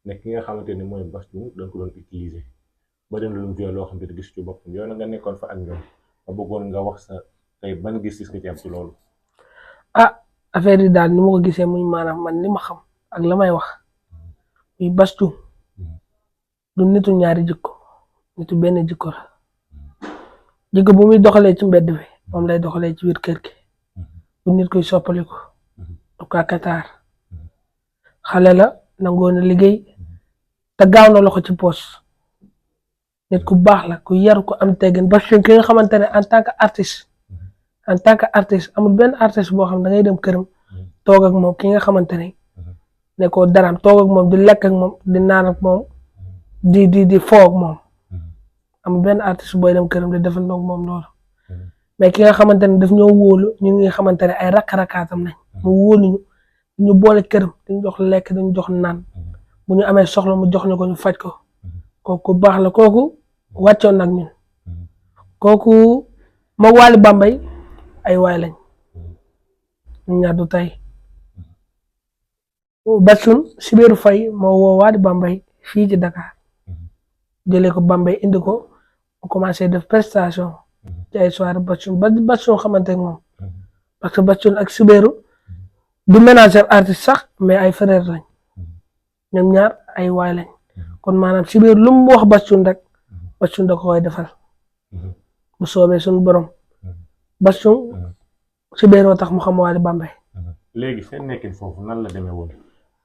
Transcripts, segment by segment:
ne ki nga xamante ni mooy Bass Thioung dañ ko doon utiliser ba dem lu mu loo xamante ni gis ci boppam yow na nga nekkoon fa ak ñoom ma bëggoon nga wax sa tey ban gis-gis nga ci am ci loolu. ah affaire yi daal ni ma ko gisee muy maanaam man li ma xam ak la may wax muy Bass Thioung du nitu ñaari jikko nitu benn jikko la jikko bu muy doxalee ci mbedd bi moom lay doxalee ci biir kër gi du nit koy soppaliku du kakataar xale la nangoo na liggéey te gaaw na loxo ci poos nit ku baax la ku yar ku am teggin Bass Thioung ki nga xamante ne en tant que artiste amul benn artiste boo xam da ngay dem këram toog ak moom ki nga xamante ne ko daraam toog ak moom di lekk ak moom di naan ak moom di foo ak moom amul benn artiste booy dem këram di defal ak moom loolu mais ki nga xamante ne daf ñoo wóolu ñun nga xamante ne ay rakk-rakkaatam nañ mu wóolu ñu boole këram dañu jox lekk dañu jox naan bu ñu amee soxla mu jox ñu ko ñu faj ko kooku baax la kooku wàccoon nag ñun kooku ma Wally Bambey ay waay lañ ñu ñaar du tey Bass Thioung Sibéru Faye moo woo Wally Bambey fii ci Dakar jëlee ko Bambey indi ko mu commencé def prestation ci ay soirée Bass Thioung Bass Thioung xamante ak moom parce que Bass Thioung ak Sibéru du ménager artiste sax mais ay frère lañ ñoom ñaar ay waay lañ kon maanaam Sibéru lu mu wax Bass Thioung rek Bass Thioung da ko koy defal bu soobee suñu borom Bass Thioung Sibéru tax mu xam Wally Bambey. léegi seen nekkin foofu nan la demee woon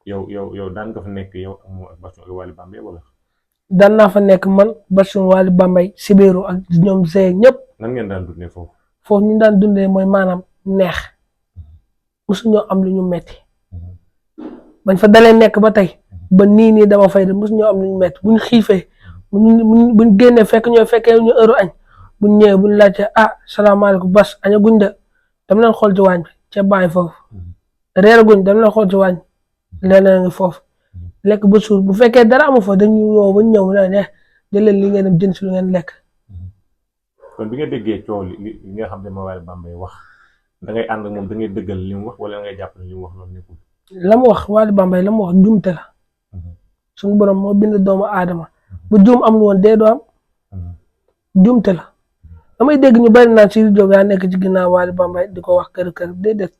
yow daan nga fa nekk yow ak moom ak Bass Thioung ak Wally Bambey wala. daan naa fa nekk man Bass Thioung Wally Bambey Sibéru ak ñoom Zé ñëpp. nan ngeen daan dundee foofu. foofu ñu daan dundee mooy maanaam neex mosuñoo am lu ñu metti bañ fa dalee nekk ba tey ba nii dama fay de mosuñoo am lu ñu metti buñ xiifee buñ génnee fekk ñooy fekkee ñu heure añ buñ ñëwee buñ laajte salaamaaleykum Bass aña guñ de dama leen xool ci waañ bi ceeb baa ngi foofu reer guñ dama leen xool ci waañ leneen ngi foofu lekk ba suur bu fekkee dara amu fa dañu ñëw ba ñëw ne jëleen li ngeen jën si lu ngeen lekk. kon bi nga déggee coow li nga xam ne ma Wally Bambey wax da ngay ànd ak moom da ngay dëggal li mu wax wala da ngay jàpp ne li mu wax loolu nekkul. la mu wax Wally Bambey la mu wax jumte la suñu borom moo bind doomu aadama bu juum am lu woon dee doo am jumte la damay dégg ñu bari naan Sidy Diop yaa nekk ci ginnaaw Wally Bambey di ko wax kër déedéet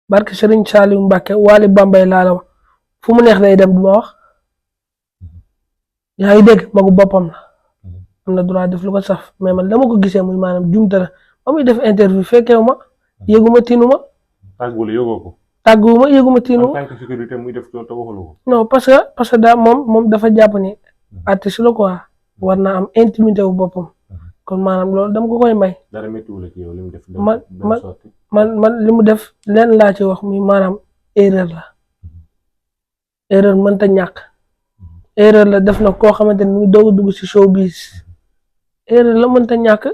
barke Serigne Saliou Mbacke Wally Bambey laa la wax fu mu neex lay dem du ma wax yaa ngi dégg magu boppam la am na droit def lu ko saf mais man dama ko gisee muy maanaam jumte la ba muy def interview fekkeewu ma yëguma tiinu ma. tàgguwul yëgoo ko. tàgguwuma yëguma tiinu ma. en tant que sécurité muy def loolu te waxulu ko. non parce que daa moom dafa jàpp ni artiste la quoi war naa am intimité wu boppam kon maanaam loolu dama ko koy may. dara méttiwul ci yow li mu def. man li mu def leen laa ci wax muy maanaam erreur la erreur mënta ñàkk erreur la def na koo xamante ni mu ngi doog a dugg ci showbiz erreur la mënta ñàkk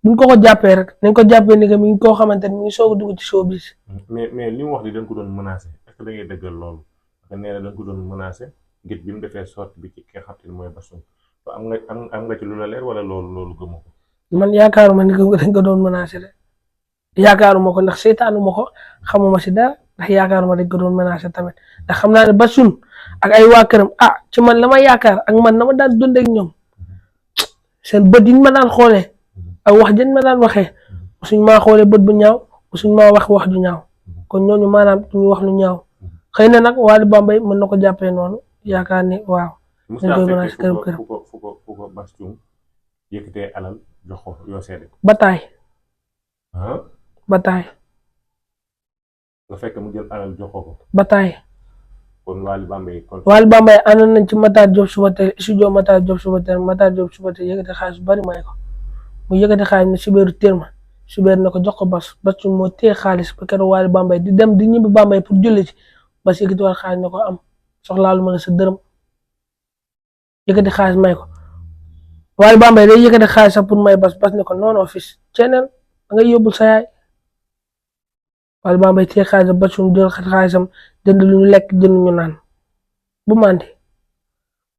buñ ko jàppee rek nañ ko jàppee ni que mi ngi koo xamante ni mi ngi soog a dugg ci showbiz. mais li mu wax di dañ ko doon menacé est-ce que da ngay dëggal loolu parce que nee na dañ ko doon menacé ngir bi mu defee sorte bi ci ki nga xam te ne mooy Bass Thioung am nga ci lu la leer wala loolu gëmoo ko. man yaakaaruma ni que dañ ko doon menacé de yaakaaruma ko ndax seetaanuma ko xamuma si dara ndax yaakaaruma dañ ko doon menacé tamit ndax xam naa ne Bass Thioung ak ay waa këram ci man la ma yaakaar ak man na ma daan dundee ak ñoom seen bët yi ñu ma daan xoolee ak wax jën ma daan waxee suñ maa xoolee bët bu ñaaw suñ maa wax ju ñaaw kon ñooñu maanaam duñu wax lu ñaaw xëy na nag Wally Bambey mën na ko jàppee noonu yaakaar ni waaw. dañ koy menacé këram fu ko Bass Thioung yëkkatee alal jox ko yoo seede ko. bataay. nga fekk mu jël alal jox ko. bataay. kon Wally Bambey ànd nañ ci Matar Diop Soubatel studio Matar Diop Soubatel yëkkati xaalis bu bari may ko mu yëkkati xaalis ne Sibéru téel ma Sibéru na ko jox ko Bass Thioung moo téye xaalis ba keroog Wally Bambey di dem di ñibbi Bambey pour julli ci Bass yëkkati war xaalis ne ko am soxlaalu ma la sa dërëm yëkkati xaalis may ko Wally Bambey day yëkkati xaalis sax pour may Bass ne ko non fils ceeneel da ngay yóbbul sa yaay Wally Bambey téye xaalis Bass Thioung jël xaalisam jënd lu ñu lekk jënd ñu naan bu màndi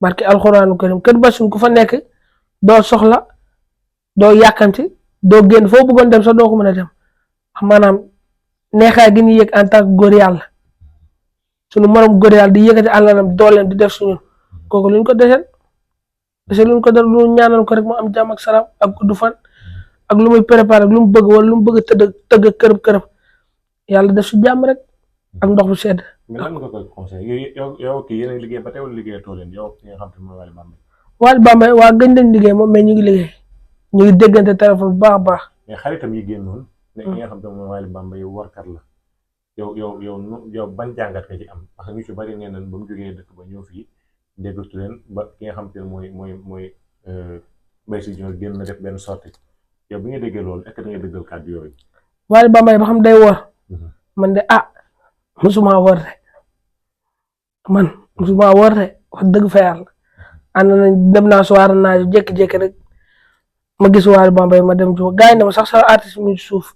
barki alxuraanu karim kër Bass Thioung ku fa nekk doo soxla doo yàkkamti doo génn foo bëggoon dem sax doo ko mën a dem maanaam neexaay gi ñu yëg en tant que góor yàlla suñu morom góor yàlla di yëkkati àlalam dooleem di def suñu kooku luñ ko desel luñ ko def lu ñaanal ko rek mu am jàmm ak salaam ak gudd fan ak lu muy préparé ak lu mu bëgg wala lu mu bëgg a tëgg kërëb yàlla def si jàmm rek ak ndox bu sedd. mais lan nga koy conseillé yow kii yéen a liggéey ba tey wala liggéeyatoo leen yow ki nga xam te mooy Waly Bambey. Waly Bambey waa gëj nañ liggéey moom mais ñu ngi liggéey ñu ngi déggante téléphone bu baax a baax. mais xaritam yi génnoon. ne ki nga xam te mooy Waly Bambey yow warkat la. yow ban jàngat nga ci am parce que ñu ci bari nee nañ ba mu jógee dëkk ba ñëw fii déggatu leen ba ki nga xam te mooy Mbaye Sy Junior génn na def benn sortie yow bi nga déggee loolu est-ce que da nga dëggal kàddu yooyu. Waly Bambey ba xam day wor man de musuma wor de wax dëgg fa yàlla ànd nañ dem naa soirée naa jékki-jékki rek ma gis Waly Bambey ma dem ci gars yi ne ma sax sa artiste mi ci suuf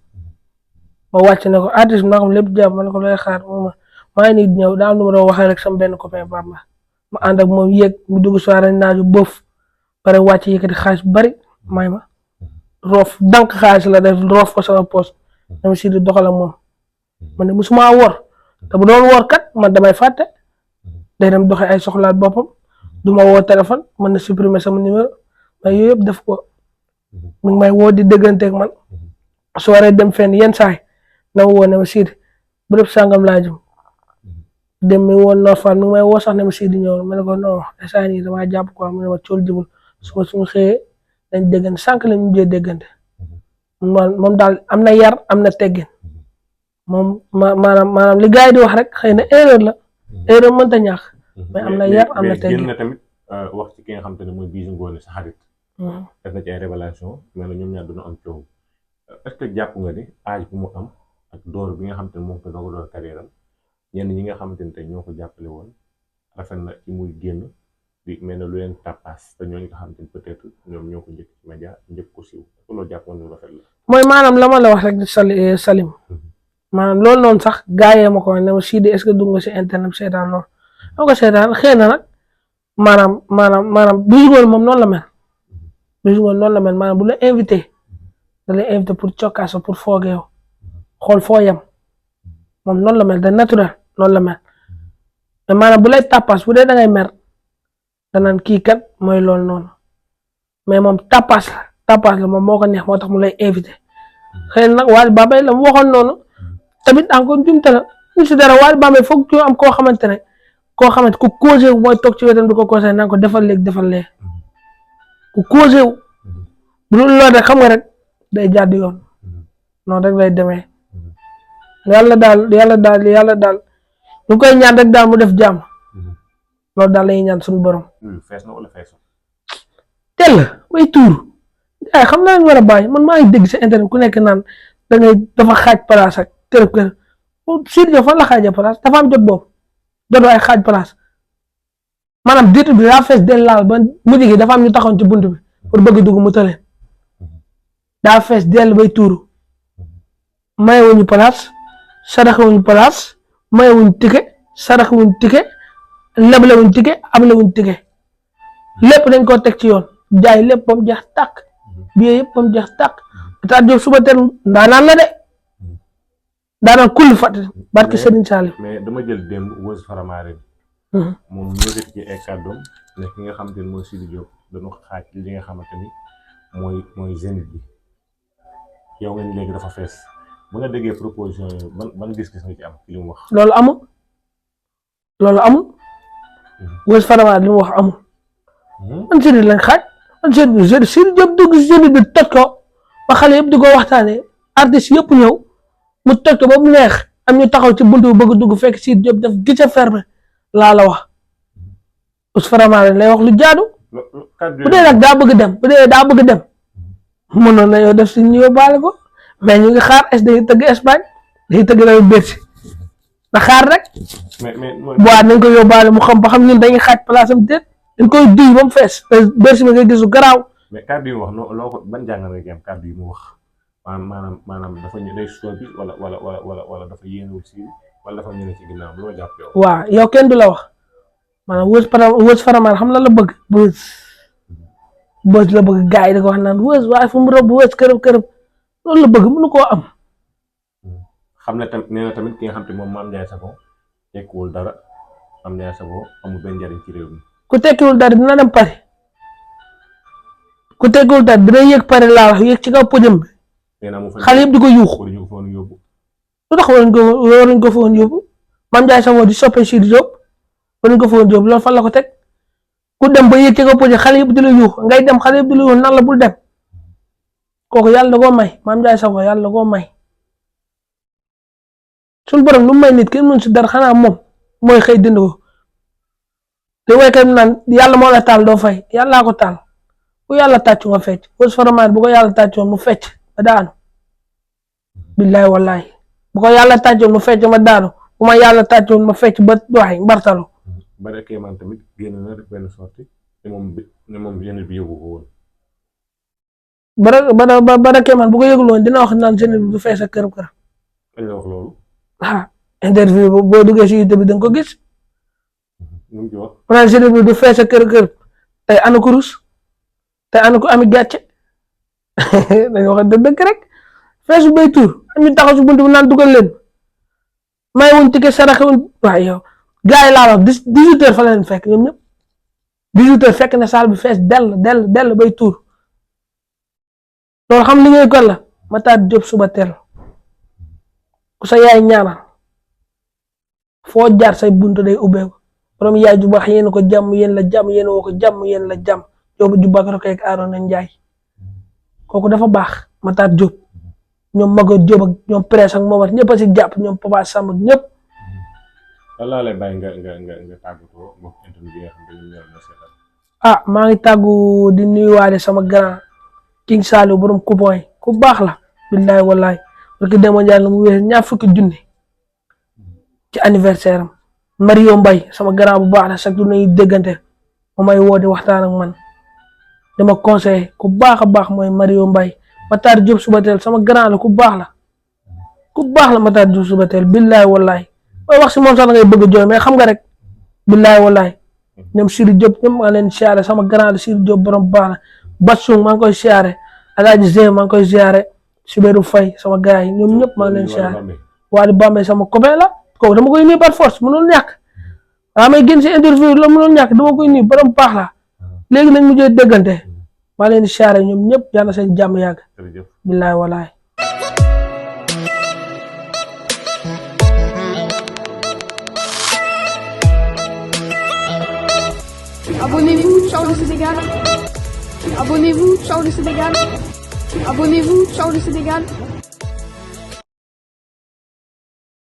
ma wàcc ne ko artiste bi naa ko lépp jàpp ma ne ko lay xaar maa ngi nii di ñëw daa am lu ma doon waxee rek sama benn copain Bamba ma ànd ak moom yéeg mu dugg soirée naaju bëf pare wàcc yëkkati xaalis bu bari may ma roof dank xaalis la def roof ko sama poos dama si di doxal ak moom man ne musuma wor te bu doon wor kat man damay fàtte day dem doxe ay soxlaat boppam du ma woo téléphone mën na supprimer sama numéro mais yooyu yëpp def ko mi ngi may woo di dégganteeg man soirée dem fenn yenn saay na ma woo ne ma Sidi bërëb sàngam laa jëm dem mi woon Norfal mi ngi may woo sax ne ma Sidi ñëw ma ne ko non instant yii damaa jàpp quoi mu ne ma cool jibul suñu xëyee dañ déggante sànq la ñu mujjee déggante moom daal am na yar am na teggin moom maanaam li gars yi di wax rek xëy na erreur la erreur mënta ñàkk mais am na yar am na teggin mais tamit wax ci ki nga xam te ne mooy Bijou Ngoné sa xarit. def na ci ay révélation mais nag ñoom ñaar dañoo am coow est-ce que jàpp nga ni âge bu mu am ak door bi nga xam te ne moom ko doog a door carrière am ñenn ñi nga xamante ne tey ñoo ko jàppale woon rafet na ci muy génn di mel ne lu leen tappaas te ñooñu nga xamante ne peut-être ñoom ñoo ko njëkk ci média njëkk ko siiw loolu jàpp nga ni rafet la. mooy maanaam la ma la wax rek Salim maanaam loolu noonu sax gaayee ma ko ne ma Sidi est-ce que dugg nga si internet seetaan loolu dama ko seetaan xëy na nag maanaam Bijou Ngoné moom noonu la mel Bijou Ngoné noonu la mel maanaam bu la invité da lay invité pour cokkaaso pour foogee yow xool foo yem moom noonu la mel da naturel noonu la mel mais maanaam bu lay tappaas bu dee da ngay mer danaan kii kat mooy loolu noonu mais moom tappaas la moom moo ko neex moo tax mu lay invité xëy na nag Waly Bambey la mu waxoon noonu tamit encore jumte la ñu si dara Waly Bambey foog ñu am koo xamante ku causé wu mooy toog ci wetam di ko conseillé naan ko defal léegi defal lee ku causé wu bu dul loolu rek xam nga rek day jàdd yoon noonu rek lay demee yàlla daal ñu koy ñaan rek daal mu def jàmm loolu daal lañuy ñaan suñu borom. fees na wala fees teel way tuur ay xam naa ñu war a bàyyi man maa ngi dégg sa internet ku nekk naan dafa xaaj place ak kër Sidi Diop fan la xaajee place dafa am jot boobu jotoo ay xaaj place maanaam diitu bi daa fees del laal ba mujj gi dafa am ñu taxawoon ci bunt bi pour bëgg dugg mu tële daa fees del bay tuuru mayewuñu place saraxewuñu place mayewuñu ticket saraxewuñu ticket leblewuñu ticket ablewuñu ticket lépp dañ koo teg ci yoon jaay lépp ba mu jeex tàkk billet yëpp ba mu jeex tàkk Matar Diop suba teel ndaanaan la de daanaka kulli fàtte barke Serigne Saliou. mais dama jël démb Weuz Faramaren moom ñëwati ci ay kàddoom ne ki nga xamante ni mooy Sidi Diop dañu xaaj li nga xamante ni mooy Zénith bi yow nga ni léegi dafa fees ba nga déggee proposition yooyu ban gis-gis nga ci am ci li mu wax. loolu amul Weuz Faramaren li mu wax amul man Sidi lañ xaaj man Sidi Diop dugg Zénith bi toj ko ba xale yëpp di ko waxtaanee artistes yëpp ñëw. mu toj ko ba mu neex am ñu taxaw ci buntu bëgg dugg fekk Sidi Diop def gis fermé laa la wax Weuz Faramaren lay wax lu jaadu bu dee nag daa bëgg dem mënoon na yow def si ñu yóbbaale ko mais ñu ngi xaar day tëgg Espagne day tëgg rayu Bercy na xaar rek bu nañ ko yóbbaale mu xam ba xam ñun dañuy xaaj place am déet dañ koy duy ba mu fees Bercy mi nga gisu garaaw. mais kàddu yi mu wax loo ko ban jàngat nga am kàddu yi mu wax. maanaam dafa ñu day soo bi wala dafa yéenewul si wala dafa ñëw ci ginnaaw loo jàpp yow. waaw yow kenn du la wax maanaam Weuz Faramaren xam la bëgg Weuz la bëgg gars yi di ko wax naan Weuz waaye fu mu rëbb Weuz kërëb loolu la bëgg mënu koo am. xam ne tamit nee na tamit ki nga xam te moom Mame Ndiaye Savon tekkiwul dara Mame Ndiaye Savon amul benn njariñ ci réew mi. ku tekkiwul dara dina dem Paris ku tekkiwul dara dina yëg Paris laa wax yëg ci kaw podium bi nee naa mu fa xale yëpp di ko yuux waruñu ko fa woon yóbbu. lu tax waruñ ko fa woon yóbbu Mame Ndiaye Savon di soppe Sidy Diop waruñ ko fa woon yóbbu loolu fan la ko teg ku dem ba yëg ci kaw podium xale yëpp di la yuux ngay dem xale yëpp di la yuux nan la bul dem kooku yàlla da koo may Mame Ndiaye Savon yàlla da koo may suñu borom lu may nit kenn mën si dara xanaa moom mooy xëy dindi ko li waykat bi naan yàlla moo la taal doo fay yàllaa ko taal bu yàlla tàccu nga fecc Weuss Faramaare bu ko yàlla tàccoon mu fecc ba daanu billaay wallaay bu ko yàlla tàccoon mu fecc ma daanu bu ma yàlla tàccoon ma fecc ba waxi mbartalu Bara Kéemaan tamit génn na def benn sortie ne moom jeune bi yëgu ko woon. Bara Kéemaan bu ko yëgul woon dina wax naan jeune bi du fees ak kër. kañ la wax loolu. Interview boo duggee si YouTube bi da nga ko gis. nu mu ci wax. maanaam jeune bi du fees ak kër tey ana ko rus tey ana ko ami gàcce dañu wax dëgg rek feesu bay tuur ñu taxaw si buntu bi naan dugal leen may wuñ ticket saraxe wuñ waaye yow gars yi laa wax 18h fa la leen fekk ñoom ñëpp 18h fekk na salle bi fees dell bay tuur loolu xam li ngay kon la Matar Diop suba teel ku sa yaay ñaanal foo jaar say buntu day ubbeeku borom yaay ju baax yéen ko jàmm yéen la jàmm yéen woo ko jàmm yéen la jàmm yóbbu ju baax rek ak Arona Ndiaye kooku dafa baax Matar Diop ñoom Mago Diop ak ñoom presse ak Momar ñëpp a si jàpp ñoom Papa Samb ak ñëpp. lan laa lay bàyyi nga tàggatoo mbokk internet bi nga xam ne ñoom ñoo seetal. maa ngi tàggu di nuyuwaale sama grand King Saliou borom coupon yi ku baax la billaay wallaay parce que dama jaay la mu wér ñaar fukki junni ci anniversaire am Mario Mbaye sama grand bu baax la chaque jour nañuy déggante mu may woo di waxtaan ak man dama conseillé ku baax a baax mooy Mario Mbaye Matar Diop suba teel sama grand la ku baax la Matar Diop suba teel billaay wallaay mooy wax si moom sax da ngay bëgg a jooy mais xam nga rek billaay wallaay ñoom Sidy Diop ñoom maa leen siyaare sama grand la Sidy Diop borom baax la Batsung maa ngi koy siyaare Alaaji Zé maa ngi koy siyaare Sibéru Faye sama gars yi ñoom ñëpp maa ngi leen siyaare Wally Bambey sama copain la kooku dama koy nuyu par force mënul ñàkk may génn si interview la mënul ñàkk dama koy nuyu borom baax la léegi nañ mujjee déggante maa leen di siyaare ñoom ñëpp yàlla seen jàmm yàgg billaay walaay. Abonnez-vous, ciao le Sénégal. Abonnez-vous, ciao le Sénégal. Abonnez-vous, ciao le Sénégal.